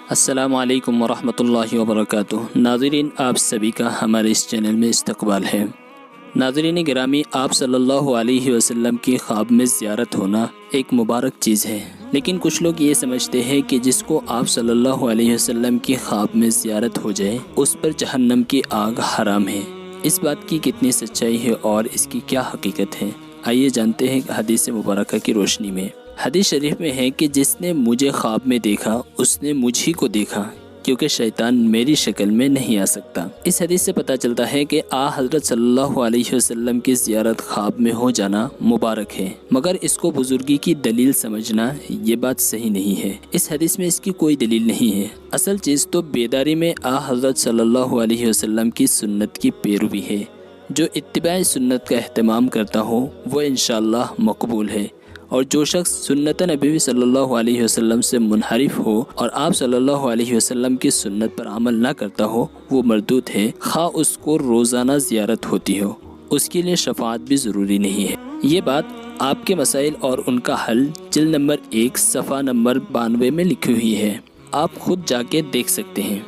السلام علیکم ورحمۃ اللہ وبرکاتہ۔ ناظرین، آپ سبھی کا ہمارے اس چینل میں استقبال ہے۔ ناظرین گرامی، آپ صلی اللہ علیہ وسلم کی خواب میں زیارت ہونا ایک مبارک چیز ہے، لیکن کچھ لوگ یہ سمجھتے ہیں کہ جس کو آپ صلی اللہ علیہ وسلم کی خواب میں زیارت ہو جائے اس پر جہنم کی آگ حرام ہے۔ اس بات کی کتنی سچائی ہے اور اس کی کیا حقیقت ہے، آئیے جانتے ہیں حدیث مبارکہ کی روشنی میں۔ حدیث شریف میں ہے کہ جس نے مجھے خواب میں دیکھا اس نے مجھ ہی کو دیکھا، کیونکہ شیطان میری شکل میں نہیں آ سکتا۔ اس حدیث سے پتہ چلتا ہے کہ حضرت صلی اللہ علیہ وسلم کی زیارت خواب میں ہو جانا مبارک ہے، مگر اس کو بزرگی کی دلیل سمجھنا یہ بات صحیح نہیں ہے۔ اس حدیث میں اس کی کوئی دلیل نہیں ہے۔ اصل چیز تو بیداری میں حضرت صلی اللہ علیہ وسلم کی سنت کی پیروی ہے۔ جو اتباع سنت کا اہتمام کرتا ہو وہ انشاءاللہ مقبول ہے، اور جو شخص سنت نبی صلی اللہ علیہ وسلم سے منحرف ہو اور آپ صلی اللہ علیہ وسلم کی سنت پر عمل نہ کرتا ہو وہ مردود ہے، خواہ اس کو روزانہ زیارت ہوتی ہو، اس کے لیے شفاعت بھی ضروری نہیں ہے۔ یہ بات آپ کے مسائل اور ان کا حل جلد نمبر 1 صفحہ نمبر 92 میں لکھی ہوئی ہے، آپ خود جا کے دیکھ سکتے ہیں۔